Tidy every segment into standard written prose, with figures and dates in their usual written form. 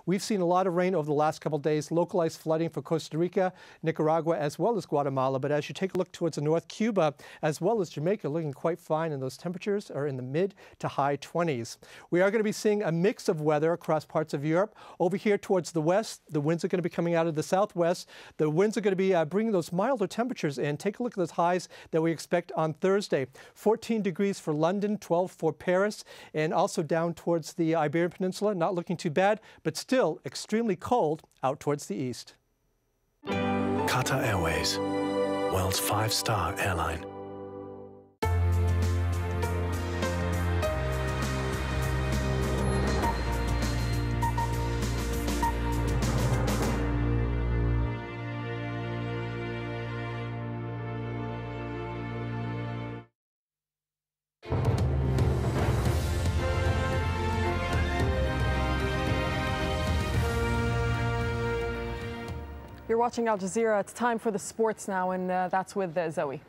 We've seen a lot of rain over the last couple of days, localized flooding for Costa Rica, Nicaragua, as well as Guatemala. But as you take a look towards the north, Cuba, as well as Jamaica, looking quite fine, and those temperatures are in the mid to high 20s. We are going to be seeing a mix of weather across parts of Europe. Over here towards the west, the winds are going to be coming out of the southwest. The winds are going to be bringing those milder temperatures in. Take a look at those highs that we expect on Thursday. 14 degrees for London, 12 for Paris, and also down towards the Iberian Peninsula. Not looking too bad, but still extremely cold out towards the east. Qatar Airways, world's 5-star airline. You're watching Al Jazeera. It's time for the sports now, and that's with Zoe.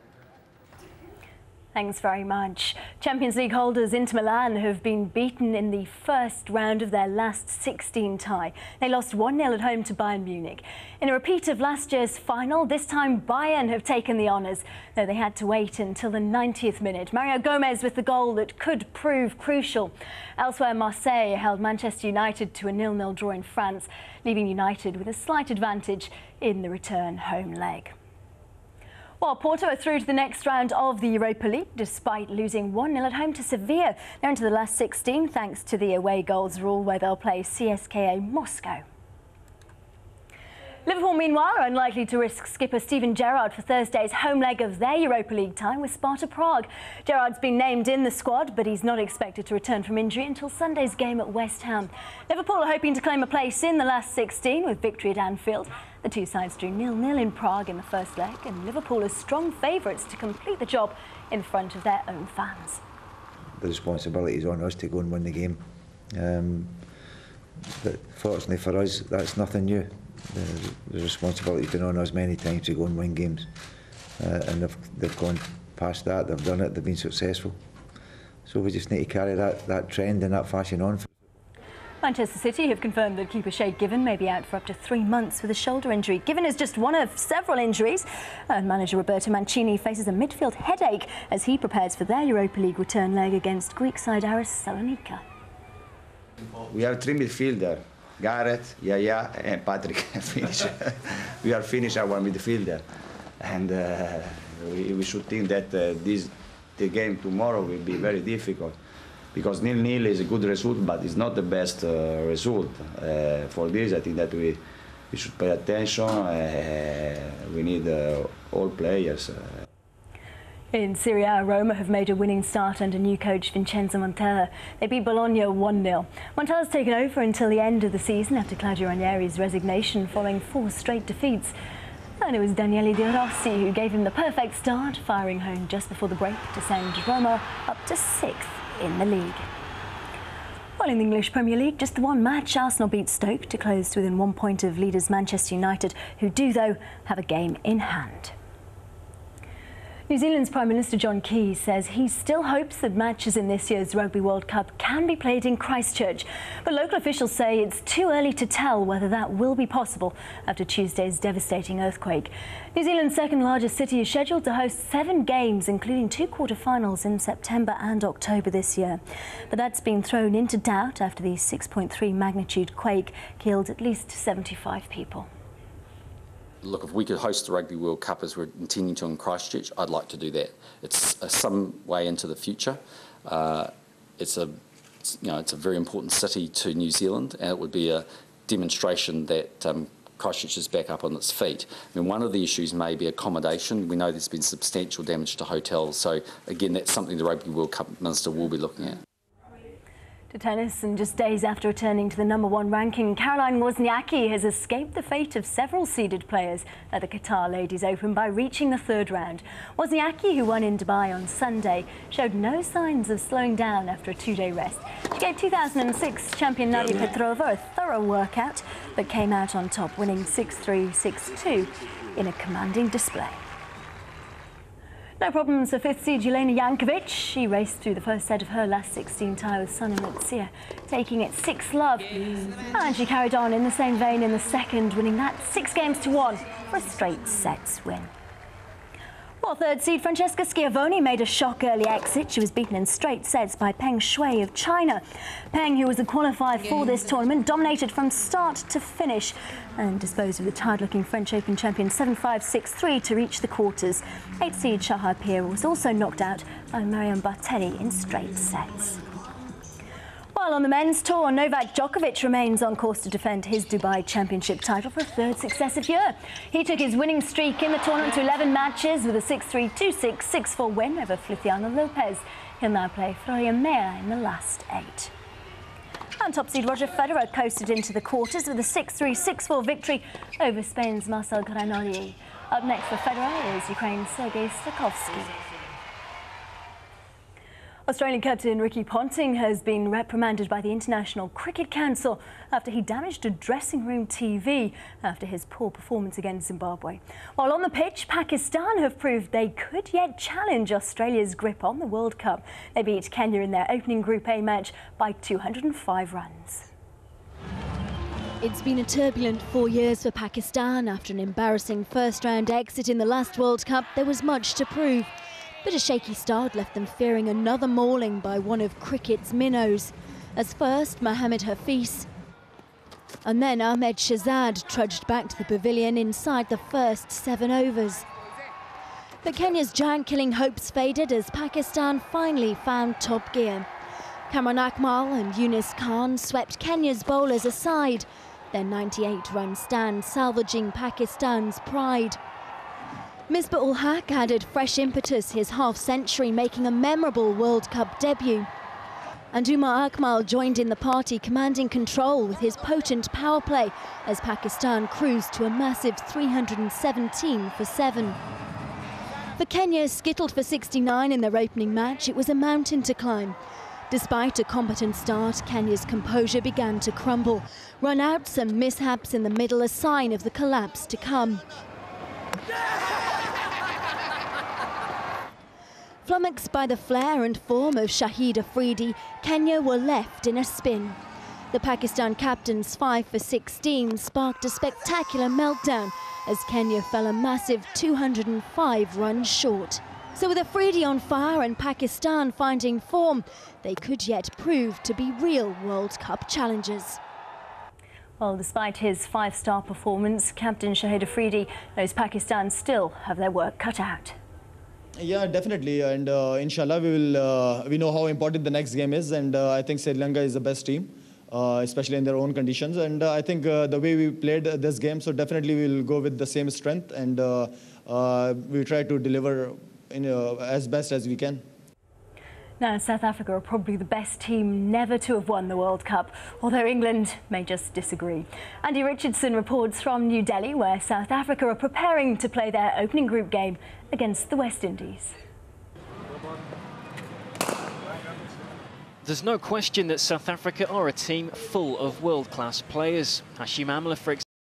Thanks very much. Champions League holders Inter Milan have been beaten in the first round of their last 16 tie. They lost 1-0 at home to Bayern Munich. In a repeat of last year's final, this time Bayern have taken the honours, though they had to wait until the 90th minute. Mario Gomez with the goal that could prove crucial. Elsewhere, Marseille held Manchester United to a 0-0 draw in France, leaving United with a slight advantage in the return home leg. Well, Porto are through to the next round of the Europa League despite losing 1-0 at home to Sevilla. They're into the last 16 thanks to the away goals rule, where they'll play CSKA Moscow. Liverpool, meanwhile, are unlikely to risk skipper Steven Gerrard for Thursday's home leg of their Europa League tie with Sparta Prague. Gerrard's been named in the squad, but he's not expected to return from injury until Sunday's game at West Ham. Liverpool are hoping to claim a place in the last 16 with victory at Anfield. The two sides drew 0-0 in Prague in the first leg, and Liverpool are strong favourites to complete the job in front of their own fans. The responsibility is on us to go and win the game. But fortunately for us, that's nothing new. The responsibility has been on us many times to go and win games, and they've gone past that. They've done it. They've been successful. So we just need to carry that trend and that fashion on. Manchester City have confirmed that keeper Shay Given may be out for up to 3 months with a shoulder injury. Given is just one of several injuries, and manager Roberto Mancini faces a midfield headache as he prepares for their Europa League return leg against Greek side Aris Salonika. We have 3 midfielders. Gareth, Yaya and Patrick finish. We are finished our midfielder, and we should think that the game tomorrow will be very difficult, because 0-0 is a good result, but it's not the best result. For this, I think that we should pay attention. We need all players. In Serie A, Roma have made a winning start under new coach Vincenzo Montella. They beat Bologna 1-0. Montella's taken over until the end of the season after Claudio Ranieri's resignation following 4 straight defeats. And it was Daniele De Rossi who gave him the perfect start, firing home just before the break to send Roma up to 6th in the league. Well, in the English Premier League, just the one match, Arsenal beat Stoke to close to within 1 point of leaders Manchester United, who do, though, have a game in hand. New Zealand's Prime Minister John Key says he still hopes that matches in this year's Rugby World Cup can be played in Christchurch. But local officials say it's too early to tell whether that will be possible after Tuesday's devastating earthquake. New Zealand's second largest city is scheduled to host 7 games, including 2 quarter-finals in September and October this year. But that's been thrown into doubt after the 6.3 magnitude quake killed at least 75 people. Look, if we could host the Rugby World Cup as we're intending to in Christchurch, I'd like to do that. It's some way into the future. It's a very important city to New Zealand, and it would be a demonstration that Christchurch is back up on its feet. I mean, one of the issues may be accommodation. We know there's been substantial damage to hotels, so again, that's something the Rugby World Cup Minister will be looking at. To tennis, and just days after returning to the #1 ranking, Caroline Wozniacki has escaped the fate of several seeded players at the Qatar Ladies Open by reaching the 3rd round. Wozniacki, who won in Dubai on Sunday, showed no signs of slowing down after a 2-day rest. She gave 2006 champion Nadia Petrova a thorough workout, but came out on top, winning 6-3, 6-2 in a commanding display. No problems for fifth seed Jelena Jankovic. She raced through the first set of her last 16 tie with Sana Mutsia, taking it 6-love. And she carried on in the same vein in the second, winning that 6-1 for a straight sets win. Well, third seed Francesca Schiavone made a shock early exit. She was beaten in straight sets by Peng Shui of China. Peng, who was a qualifier for this tournament, dominated from start to finish and disposed of the tired-looking French Open champion 7-5, 6-3 to reach the quarters. Eighth seed Shahar Peer was also knocked out by Mariam Barteri in straight sets. While on the men's tour, Novak Djokovic remains on course to defend his Dubai Championship title for a third successive year. He took his winning streak in the tournament to 11 matches with a 6-3, 2-6, 6-4 win over Feliciano Lopez. He'll now play Florian Mayer in the last 8. And top seed Roger Federer coasted into the quarters with a 6-3, 6-4 victory over Spain's Marcel Granolli. Up next for Federer is Ukraine's Sergei Stakhovsky. Australian captain Ricky Ponting has been reprimanded by the International Cricket Council after he damaged a dressing room TV after his poor performance against Zimbabwe. While on the pitch, Pakistan have proved they could yet challenge Australia's grip on the World Cup. They beat Kenya in their opening Group A match by 205 runs. It's been a turbulent 4 years for Pakistan. After an embarrassing first-round exit in the last World Cup, there was much to prove. But a shaky start left them fearing another mauling by one of cricket's minnows. As first, Mohammad Hafiz, and then Ahmed Shahzad trudged back to the pavilion inside the first 7 overs. But Kenya's giant-killing hopes faded as Pakistan finally found top gear. Kamran Akmal and Yunus Khan swept Kenya's bowlers aside, their 98-run stand salvaging Pakistan's pride. Misbah-ul-Haq added fresh impetus, his half-century making a memorable World Cup debut. And Umar Akmal joined in the party, commanding control with his potent power play as Pakistan cruised to a massive 317 for 7. For Kenya, skittled for 69 in their opening match, it was a mountain to climb. Despite a competent start, Kenya's composure began to crumble. Run-outs and mishaps in the middle, a sign of the collapse to come. Flummoxed by the flair and form of Shahid Afridi, Kenya were left in a spin. The Pakistan captain's 5 for 16 sparked a spectacular meltdown as Kenya fell a massive 205 runs short. So with Afridi on fire and Pakistan finding form, they could yet prove to be real World Cup challengers. Well, despite his 5-star performance, Captain Shahid Afridi knows Pakistan still have their work cut out. Yeah, definitely, and inshallah we know how important the next game is, and I think Sri Lanka is the best team, especially in their own conditions, and I think the way we played this game, so definitely we'll go with the same strength, and we try to deliver as best as we can. Now, South Africa are probably the best team never to have won the World Cup, although England may just disagree. Andy Richardson reports from New Delhi, where South Africa are preparing to play their opening group game against the West Indies. There's no question that South Africa are a team full of world-class players. Hashim Amla, for example,